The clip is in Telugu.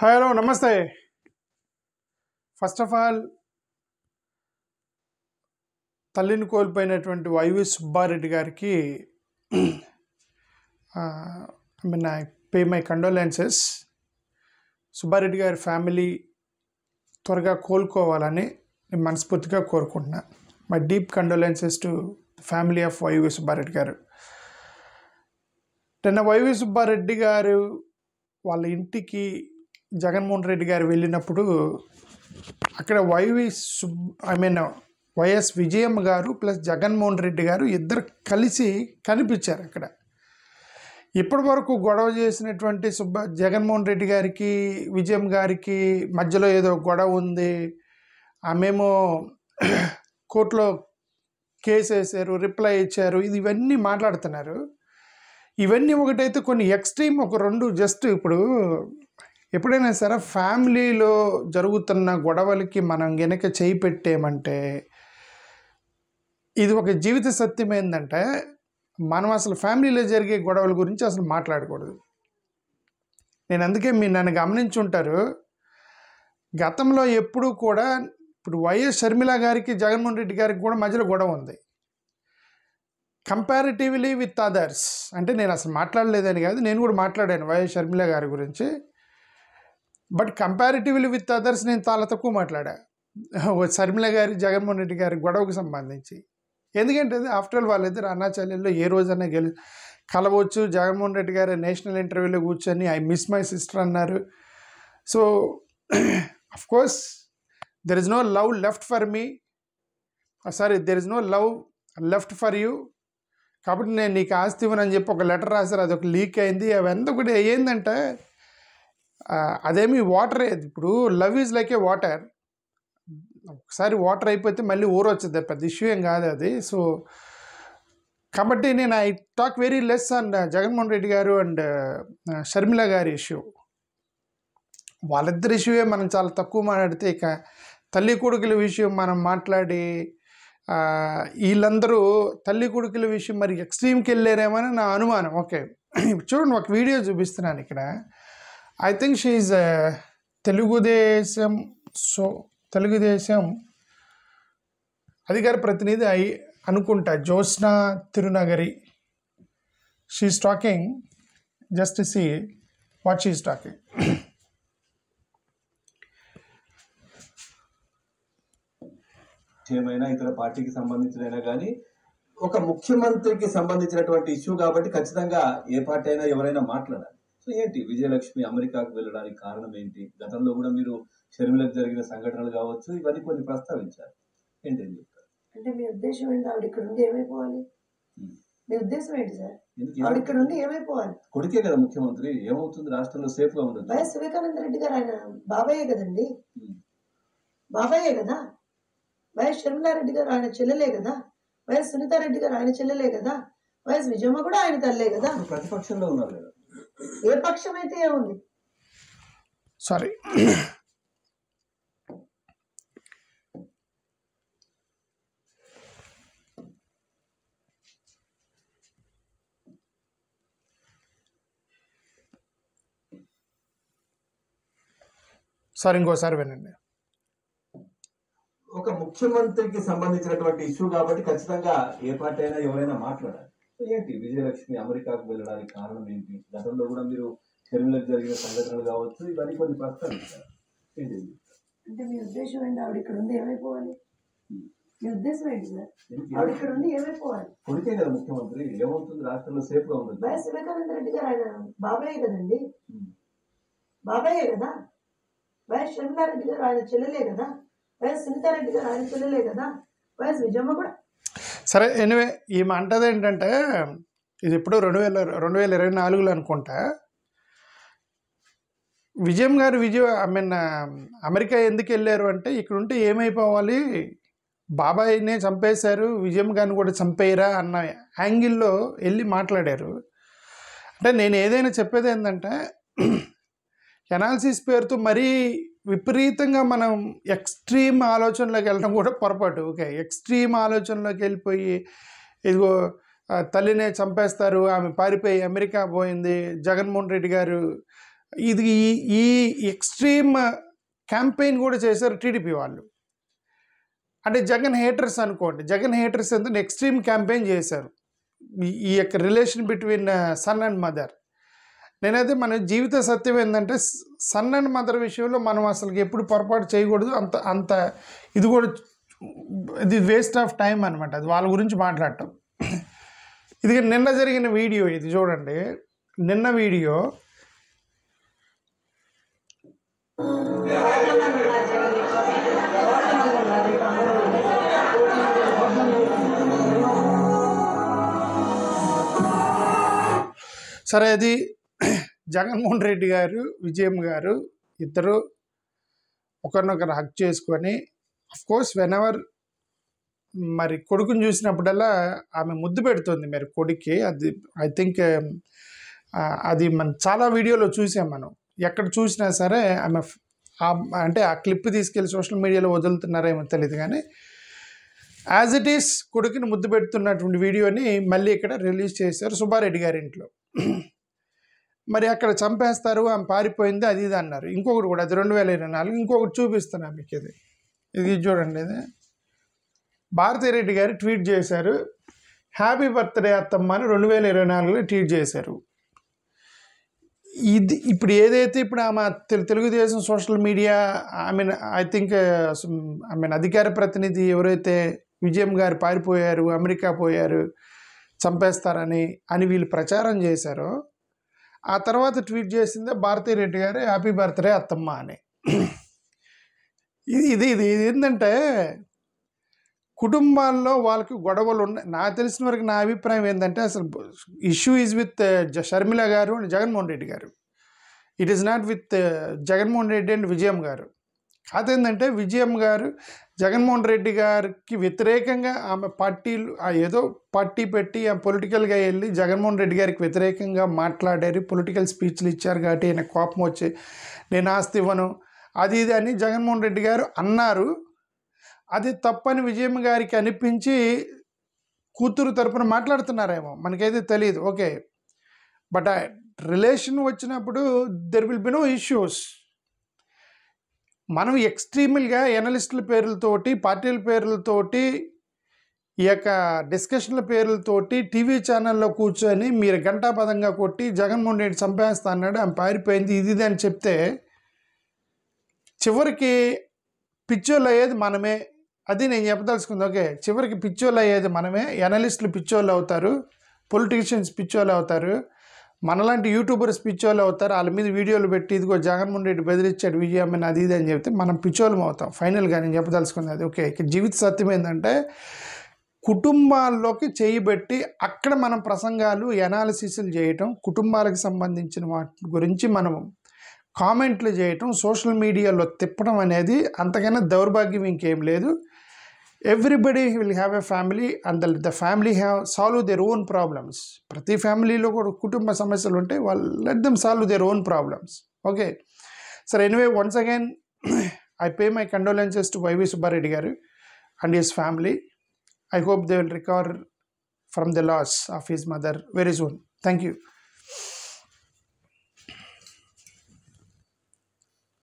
హలో నమస్తే. ఫస్ట్ ఆఫ్ ఆల్ తల్లిని కోల్పోయినటువంటి వైవి సుబ్బారెడ్డి గారికి I pay my condolences. Subba Reddy గారి ఫ్యామిలీ త్వరగా కోలుకోవాలని నేను మనస్ఫూర్తిగా కోరుకుంటున్నా. My deep condolences to family of Y V Subba Reddy గారు. నిన్న వైవి సుబ్బారెడ్డి గారు వాళ్ళ ఇంటికి జగన్మోహన్ రెడ్డి గారు వెళ్ళినప్పుడు అక్కడ వైఎస్ విజయమ్మ గారు ప్లస్ జగన్మోహన్ రెడ్డి గారు ఇద్దరు కలిసి కనిపించారు అక్కడ. ఇప్పటి వరకు గొడవ చేసినటువంటి జగన్మోహన్ రెడ్డి గారికి విజయమ్మ గారికి మధ్యలో ఏదో గొడవ ఉంది, ఆమెమో కోర్టులో కేసు వేశారు, రిప్లై ఇచ్చారు, ఇవన్నీ మాట్లాడుతున్నారు. ఇవన్నీ ఒకటైతే కొన్ని ఎక్స్ట్రీమ్ ఒక రెండు జస్ట్ ఇప్పుడు ఎప్పుడైనా సరే ఫ్యామిలీలో జరుగుతున్న గొడవలకి మనం వెనక చేయి పెట్టేమంటే ఇది ఒక జీవిత సత్యం. ఏంటంటే మనం అసలు ఫ్యామిలీలో జరిగే గొడవల గురించి అసలు మాట్లాడకూడదు. నేను అందుకే మీరు నన్ను గమనించుంటారు, గతంలో ఎప్పుడూ కూడా ఇప్పుడు వైఎస్ షర్మిల గారికి జగన్మోహన్ రెడ్డి గారికి కూడా మధ్యలో గొడవ ఉంది. కంపారిటివ్లీ విత్ అదర్స్ అంటే నేను అసలు మాట్లాడలేదని కాదు, నేను కూడా మాట్లాడాను వైఎస్ షర్మిల గారి గురించి. బట్ కంపారిటివ్లీ విత్ అదర్స్ నేను చాలా తక్కువ మాట్లాడా షర్మిల గారి జగన్మోహన్ రెడ్డి గారి గొడవకు సంబంధించి. ఎందుకంటే ఆఫ్టర్ ఆల్ వాళ్ళిద్దరు అన్నా చెల్లెల్లో ఏ రోజన్నా కలవచ్చు. జగన్మోహన్ రెడ్డి గారు నేషనల్ ఇంటర్వ్యూలో కూర్చొని ఐ మిస్ మై సిస్టర్ అన్నారు. So of course there is no love left for me, there is no love left for you. కాబట్టి నేను నీకు ఆస్తి ఇవ్వనని చెప్పి ఒక లెటర్ రాశారు, అదొక లీక్ అయింది. అవన్నీ కూడా ఏంటంటే అదేమి వాటర్, ఇప్పుడు love is like A water, ఒకసారి వాటర్ అయిపోతే మళ్ళీ ఊరొచ్చుద్ది, పెద్ద ఇష్యూ ఏం కాదు అది. సో కాబట్టి నేను I talk very less on Jaganmohan Reddy గారు అండ్ షర్మిల గారి ఇష్యూ. వాళ్ళిద్దరి ఇష్యూయే మనం చాలా తక్కువ మాట్లాడితే, ఇక తల్లి కొడుకుల విషయం మనం మాట్లాడి వీళ్ళందరూ తల్లి కొడుకుల విషయం మరి ఎక్స్ట్రీమ్కి వెళ్ళారేమని నా అనుమానం. ఓకే చూడండి, ఒక వీడియో చూపిస్తున్నాను ఇక్కడ. I think she is Telugu Desam అధికార ప్రతినిధి అనుకుంటా, Jyotsna Tirunagari. She is talking, just see what she is talking. ఏమైనా ఇతర పార్టీకి సంబంధించిన కానీ ఒక ముఖ్యమంత్రికి సంబంధించినటువంటి ఇష్యూ కాబట్టి ఖచ్చితంగా ఏ పార్టీ అయినా ఎవరైనా మాట్లాడాలి. సో ఏంటి విజయలక్ష్మి అమెరికాకు వెళ్ళడానికి కారణం ఏంటి? గతంలో కూడా మీరు షర్మిలకు జరిగిన సంఘటనలు కావచ్చు, ఇవన్నీ కొన్ని ప్రస్తావించారు. ఏంటి అని చెప్తారు? అంటే మీ ఉద్దేశం ఏంటి? ఆవిడ ఇక్కడ ఉండి ఏమైపోవాలి? మీ ఉద్దేశం ఏంటి సార్? ఆవిడ ఇక్కడ ఉండి ఏమైపోవాలి? కొడుకే కదా ముఖ్యమంత్రి, ఏమవుతుంది? రాష్ట్రంలో సేఫ్ గా ఉండదు. వైఎస్ వివేకానంద రెడ్డి గారు ఆయన బాబాయే కదండి, బాబాయే కదా. వైఎస్ షర్మిలారెడ్డి గారు ఆయన చెల్లెలే కదా. వైఎస్ సునీతారెడ్డి గారు ఆయన చెల్లెలే కదా. వైఎస్ విజయమ్మ కూడా ఆయన తల్లే కదా. ప్రతిపక్షంలో ఉన్నారు కదా. ఏ పక్షం అయితే ఏముంది? సారీ, ఇంకోసారి వినండి. ఒక ముఖ్యమంత్రికి సంబంధించినటువంటి ఇష్యూ కాబట్టి ఖచ్చితంగా ఏ పార్టీ అయినా ఎవరైనా మాట్లాడాలి. ఏంటి విజయలక్ష్మి అమెరికాకు వెళ్ళడానికి కారణం ఏంటి? గతంలో కూడా మీరు షర్మిలకు జరిగిన సంఘటనలు కావచ్చు, ఇవన్నీ కొన్ని ప్రస్తావించారు. ఏంటి అంటే మీ ఉద్దేశం ఏంటి? ఆవిడ ఇక్కడ ఉండి ఏమైపోవాలి? మీ ఉద్దేశం ఏంటి సార్? ఆవిడ ఇక్కడ ఉండి ఏమైపోవాలి? కొడుకే కదా ముఖ్యమంత్రి, ఏమవుతుంది? రాష్ట్రంలో సేఫ్ గా ఉండదు. వైఎస్ వివేకానంద రెడ్డి గారు ఆయన బాబాయే కదండి, బాబాయే కదా. వైఎస్ షర్మిలారెడ్డి గారు ఆయన చెల్లెలే కదా. వైఎస్ సునీతారెడ్డి గారు ఆయన చెల్లెలే కదా. వైఎస్ విజయమ్మ కూడా. సరే, ఎనివే ఈమె అంటది ఏంటంటే, ఇది ఇప్పుడు 2024లో అనుకుంటా, విజయం గారు అమెరికా ఎందుకు వెళ్ళారు అంటే, ఇక్కడ ఉంటే ఏమైపోవాలి, బాబాయినే చంపేశారు, విజయం గారిని కూడా చంపేయరా అన్న యాంగిల్లో వెళ్ళి మాట్లాడారు. అంటే నేను ఏదైనా చెప్పేది ఏంటంటే, ఎనాలిసిస్ పేరుతో మరీ విపరీతంగా మనం ఎక్స్ట్రీమ్ ఆలోచనలోకి వెళ్ళడం కూడా పొరపాటు. ఓకే, ఎక్స్ట్రీమ్ ఆలోచనలోకి వెళ్ళిపోయి ఇదిగో తల్లినే చంపేస్తారు, ఆమె పారిపోయి అమెరికా పోయింది, జగన్మోహన్ రెడ్డి గారు ఇది ఈ ఎక్స్ట్రీమ్ క్యాంపెయిన్ కూడా చేశారు టీడీపీ వాళ్ళు. అంటే జగన్ హేటర్స్ అనుకోండి, జగన్ హేటర్స్ ఎందుకు ఎక్స్ట్రీమ్ క్యాంపెయిన్ చేశారు ఈ యొక్క relation between son and mother. నేనైతే మన జీవిత సత్యం ఏంటంటే సన్ అండ్ మదర్ విషయంలో మనం అసలు ఎప్పుడు పొరపాటు చేయకూడదు. అంత ఇది కూడా ఇది వేస్ట్ ఆఫ్ టైం అనమాట, అది వాళ్ళ గురించి మాట్లాడటం. ఇది నిన్న జరిగిన వీడియో, ఇది చూడండి, నిన్న వీడియో. సరే, అది జగన్మోహన్ రెడ్డి గారు, విజయం గారు ఇద్దరు ఒకరినొకరు హక్ చేసుకొని, అఫ్కోర్స్ వెనెవర్ మరి కొడుకుని చూసినప్పుడల్లా ఆమె ముద్దు పెడుతుంది మరి కొడుక్కి. అది ఐ థింక్ అది మనం చాలా వీడియోలో చూసాం. మనం ఎక్కడ చూసినా సరే ఆమె అంటే ఆ క్లిప్ తీసుకెళ్ళి సోషల్ మీడియాలో వదులుతున్నారేమో తెలియదు, కానీ యాజ్ ఇట్ ఈస్ కొడుకుని ముద్దు పెడుతున్నటువంటి వీడియోని మళ్ళీ ఇక్కడ రిలీజ్ చేశారు సుబ్బారెడ్డి గారి ఇంట్లో. మరి అక్కడ చంపేస్తారు, ఆమె పారిపోయింది, అది ఇది అన్నారు. ఇంకొకటి కూడా, అది 2024, ఇంకొకటి చూపిస్తున్నా మీకు. ఇది చూడండి, ఇది భారతిరెడ్డి గారు ట్వీట్ చేశారు, హ్యాపీ బర్త్డే అత్తమ్మ అని 2024లో ట్వీట్ చేశారు. ఇది ఇప్పుడు ఏదైతే ఇప్పుడు ఆమె Telugu Desam social media I think అధికార ప్రతినిధి ఎవరైతే విజయం గారు పారిపోయారు, అమెరికా పోయారు, చంపేస్తారని వీళ్ళు ప్రచారం చేశారో, ఆ తర్వాత ట్వీట్ చేసిందే భారతిరెడ్డి గారు హ్యాపీ బర్త్డే అత్తమ్మ అని. ఇది ఏంటంటే కుటుంబాల్లో వాళ్ళకి గొడవలు ఉన్నాయి. నాకు తెలిసిన వరకు నా అభిప్రాయం ఏంటంటే అసలు ఇష్యూ ఈజ్ విత్ షర్మిల గారు అండ్ జగన్మోహన్ రెడ్డి గారు. It is not with Jaganmohan Reddy and విజయం గారు. కాదేంటంటే విజయం గారు జగన్మోహన్ రెడ్డి గారికి వ్యతిరేకంగా ఆమె పార్టీలు ఏదో పార్టీ పెట్టి ఆమె పొలిటికల్గా వెళ్ళి జగన్మోహన్ రెడ్డి గారికి వ్యతిరేకంగా మాట్లాడారు, పొలిటికల్ స్పీచ్లు ఇచ్చారు. కాబట్టి ఆయన కోపం వచ్చి నేను ఆస్తి ఇవ్వను అది ఇది అని జగన్మోహన్ రెడ్డి గారు అన్నారు. అది తప్పని విజయం గారికి అనిపించి కూతురు తరపున మాట్లాడుతున్నారేమో, మనకైతే తెలియదు. ఓకే, బట్ ఆ రిలేషన్ వచ్చినప్పుడు there will be no issues. మనం ఎక్స్ట్రీమ్గా ఎనలిస్టుల పేర్లతోటి, పార్టీల పేర్లతోటి, ఈ యొక్క డిస్కషన్ల పేర్లతోటి టీవీ ఛానల్లో కూర్చొని మీరు గంటాపదంగా కొట్టి జగన్మోహన్ రెడ్డి చంపేస్తా అన్నాడు, ఆమె పారిపోయింది, ఇది అని చెప్తే చివరికి పిచ్చోళ్ళు అయ్యేది మనమే. అది నేను చెప్పదలుచుకుంది. ఓకే, చివరికి పిచ్చోళ్ళు అయ్యేది మనమే. ఎనలిస్టులు పిచ్చోళ్ళు అవుతారు, పొలిటీషియన్స్ పిచ్చోళ్ళు అవుతారు, మనలాంటి యూట్యూబర్స్ పిచ్చోళ్ళు అవుతారు. వాళ్ళ మీద వీడియోలు పెట్టి ఇదిగో జగన్మోహన్ రెడ్డి బెదిరించాడు విజయమ్మని అది ఇది అని చెప్తే మనం పిచ్చోళ్ళం అవుతాం. ఫైనల్గా నేను చెప్పదలుచుకుంది అది. ఓకే, ఇక జీవిత సత్యం ఏంటంటే కుటుంబాల్లోకి చేయబెట్టి అక్కడ మనం ప్రసంగాలు, ఎనాలిసిస్లు చేయటం, కుటుంబాలకు సంబంధించిన వాటి గురించి మనం కామెంట్లు చేయటం, సోషల్ మీడియాలో తిప్పడం అనేది అంతకైనా దౌర్భాగ్యం ఇంకేం లేదు. Everybody will have a family and the family have solve their own problems. ప్రతి ఫ్యామిలీలో కూడా కుటుంబ సమస్యలు ఉంటాయి, వాళ్ళు let them solve their own problems. Okay sir, anyway once again I pay my condolences to YV Subba Reddy గారు and his family. I hope they will recover from the loss of his mother very soon. Thank you.